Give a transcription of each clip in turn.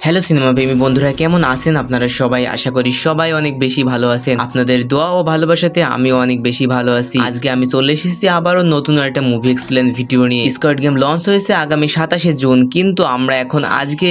Hello cinema প্রেমী বন্ধুরা, কেমন আছেন আপনারা সবাই? আশা করি সবাই অনেক বেশি ভালো আছেন। আপনাদের দোয়া ও ভালোবাসাতে আমিও অনেক বেশি ভালো আছি। আজকে আমি চলে এসেছি আবারও নতুন একটা মুভি এক্সপ্লেন ভিডিও নিয়ে। স্কোয়াড গেম লঞ্চ হয়েছে আগামী 27শে জুন, কিন্তু আমরা এখন আজকে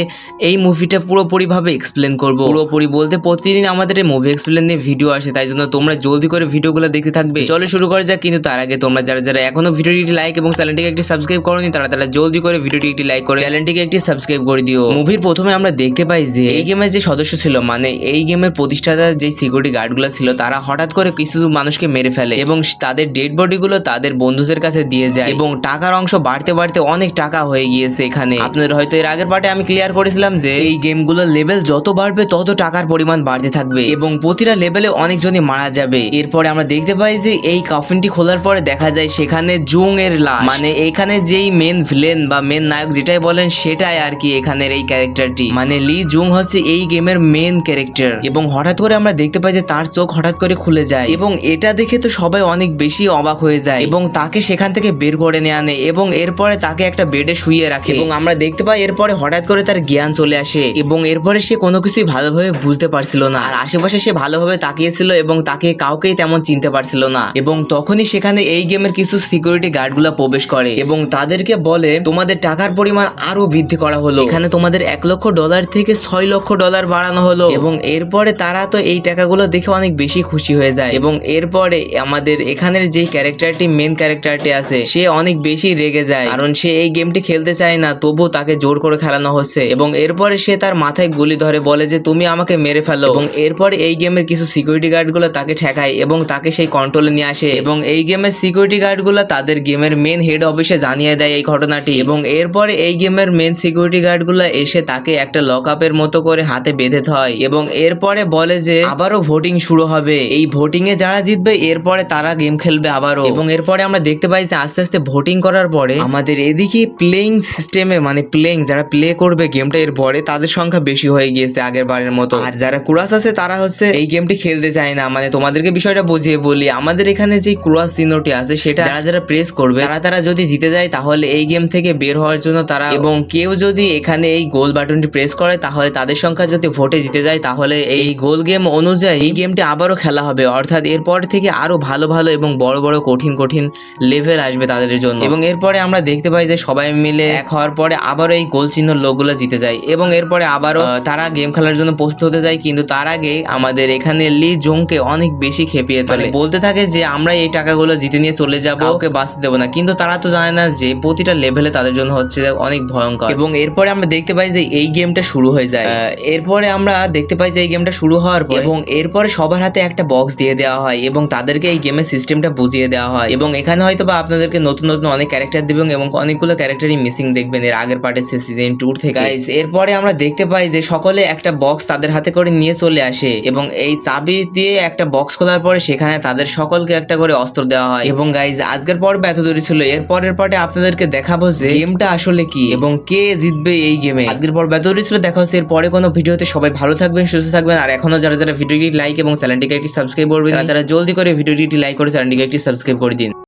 এই মুভিটা পুরোপুরি ভাবে এক্সপ্লেন করব। পুরোপুরি বলতে প্রতিদিন আমাদের এই মুভি এক্সপ্লেন নিয়ে ভিডিও আসে, তাই জন্য তোমরা জলদি করে ভিডিওগুলো দেখতে থাকবে। চলো শুরু করা যাক, কিন্তু তার আগে তোমরা যারা যারা এখনো ভিডিওটি লাইক এবং চ্যানেলটিকে একটি সাবস্ক্রাইব করোনি তারা জলদি করে ভিডিওটি একটি লাইক করে চ্যানেলটিকে একটি সাবস্ক্রাইব করে দিও। মুভির প্রথমে আমরা দেখতে পাই যে এই গেমের যে সদস্য ছিল, মানে এই গেমের প্রতিষ্ঠাতা যে সিকিউরিটি গার্ডগুলো ছিল, তারা হঠাৎ করে কিছু মানুষকে মেরে ফেলে এবং তাদের ডেড বডিগুলো তাদের বন্ধুদের কাছে দিয়ে যায় এবং টাকার অংশ বাড়তে বাড়তে অনেক টাকা হয়ে গিয়েছে। এখানে আপনাদের হয়তো এর আগের পার্টে আমি ক্লিয়ার করেছিলাম যে এই গেমগুলোর লেভেল যত বাড়বে তত টাকার পরিমাণ বাড়তে থাকবে এবং প্রতিটা লেভেলে অনেকজনই মারা যাবে। এরপরে আমরা দেখতে পাই যে এই কফিনটি খোলার পরে দেখা যায় সেখানে জুং এর লাশ, মানে এখানে যেই মেন ভিলেন বা মেন নায়ক যেটাই বলেন সেটাই আর কি এখানের এই ক্যারেক্টারটি, মানে লি জুং হচ্ছে এই গেমের মেন ক্যারেক্টার। এবং হঠাৎ করে আমরা দেখতে পাই যে তার চোখ হঠাৎ করে খুলে যায় এবং এটা দেখে তো সবাই অনেক বেশি অবাক হয়ে যায় এবং তাকে সেখান থেকে বের করে নিয়ে আনে এবং এরপরে তাকে একটা বেডে শুইয়ে রাখে এবং আমরা দেখতে পাই এরপরে হঠাৎ করে তার জ্ঞান চলে আসে এবং এরপরে সে কোনো কিছুই ভালোভাবে বুঝতে পারছিল না, আর আশেপাশে সে ভালোভাবে তাকিয়েছিল এবং তাকে কাউকেই তেমন চিনতে পারছিল না। এবং তখনই সেখানে এই গেমের কিছু সিকিউরিটি গার্ডগুলো প্রবেশ করে এবং তাদেরকে বলে তোমাদের টাকার পরিমাণ আরো বৃদ্ধি করা হলো, এখানে তোমাদের $1,00,000 থেকে $6,00,000 বাড়ানো হলো। এবং এরপরে তারা তো এই টাকাগুলো দেখে অনেক বেশি খুশি হয়ে যায় এবং এরপরে আমাদের এখানের যে ক্যারেক্টারটি মেন ক্যারেক্টারটি আছে সে অনেক বেশি রেগে যায়, কারণ সে এই গেমটি খেলতে চায় না, তবুও তাকে জোর করে খেলানো হচ্ছে। এবং এরপরে সে তার মাথায় গুলি ধরে বলে যে তুমি আমাকে মেরে ফেলো এবং এরপরে এই গেমের কিছু সিকিউরিটি গার্ডগুলো তাকে ঠেকায় এবং তাকে সেই কন্ট্রোলে নিয়ে আসে এবং এই গেমের সিকিউরিটি গার্ডগুলো তাদের গেমের মেন হেড অফিসে জানিয়ে দেয় এই ঘটনাটি। এবং এরপরে এই গেমের মেন সিকিউরিটি গার্ডগুলো এসে তাকে একটা লকআপের মতো করে হাতে বেঁধে হয় এবং এরপরে বলে যে আবারও ভোটিং শুরু হবে, এই ভোটিং এ যারা জিতবে এরপরে তারা গেম খেলবে আবারও। এবং এরপরে আমরা দেখতে পাই যে আস্তে আস্তে ভোটিং করার পরে আমাদের এদিকে প্লেইং সিস্টেমে, মানে প্লেইং যারা প্লে করবে গেমটা এরপরে তাদের সংখ্যা বেশি হয়ে গিয়েছে আগের বারের মতো, আর যারা ক্রুয়াস আছে তারা হচ্ছে এই গেমটি খেলতে চায় না। মানে তোমাদেরকে বিষয়টা বুঝিয়ে বলি, আমাদের এখানে যে ক্রুয়াস চিহ্নটি আছে সেটা যারা যারা প্রেস করবে তারা যদি জিতে যায় তাহলে এই গেম থেকে বের হওয়ার জন্য তারা, এবং কেউ যদি এখানে এই গোল বাটনটি প্রেস করে তাহলে তাদের সংখ্যা যদি ভোটে জিতে যায় তাহলে এই গোল গেম অনুযায়ী এই গেমটি আবারও খেলা হবে, অর্থাৎ এরপর থেকে আরো ভালো ভালো এবং বড় বড় কঠিন কঠিন লেভেল আসবে তাদের জন্য। এবং এরপরে আমরা দেখতে পাই যে সবাই মিলে এক হওয়ার পরে আবারও এই গোল চিহ্ন লোকগুলো জিতে যায় এবং এরপরে আবারও তারা গেম খেলার জন্য প্রস্তুত হতে যায়। কিন্তু তার আগে আমাদের এখানে লি জংকে অনেক বেশি খেপিয়ে তোলে, বলতে থাকে যে আমরা এই টাকাগুলো জিতে নিয়ে চলে যাবো, কাউকে বাঁচতে দেবো না। কিন্তু তারা তো জানে না যে প্রতিটা লেভেলে তাদের জন্য হচ্ছে অনেক ভয়ঙ্কর। এবং এরপরে আমরা দেখতে পাই যে এই গেমটা শুরু হয়ে যায়। এরপরে আমরা দেখতে পাই যে এই গেমটা শুরু হওয়ার পর এবং এরপরে সবার হাতে একটা বক্স দিয়ে দেওয়া হয় এবং তাদেরকে এই গেমের সিস্টেমটা বুঝিয়ে দেওয়া হয় এবং এখানে হয়তো বা আপনাদেরকে নতুন নতুন অনেক ক্যারেক্টার দিবেন এবং অনেকগুলো ক্যারেক্টারই মিসিং দেখবেন এর আগের পার্টে সিজন 2 থেকে। এরপরে আমরা দেখতে পাই যে সকলে একটা বক্স তাদের হাতে করে নিয়ে চলে আসে এবং এই চাবি দিয়ে একটা বক্স খোলার পরে সেখানে তাদের সকলকে একটা করে অস্ত্র দেওয়া হয়। এবং গাইজ আজকের পর্বে এত দূরই ছিল, এর পরের পার্টে আপনাদেরকে দেখাবো যে গেমটা আসলে কি এবং কে জিতবে এই গেমে। আজকের পর্ব এত দূরই ছিল, দেখা হচ্ছে এর পরে কোনো ভিডিওতে। সবাই ভালো থাকবেন, সুস্থ থাকবেন, আর এখনো যারা যারা ভিডিওটি লাইক এবং চ্যানেলটিকে একটি সাবস্ক্রাইব করবেন তারা জলদি করে ভিডিওটি লাইক করে চ্যানেলটিকে একটি সাবস্ক্রাইব করে দিন।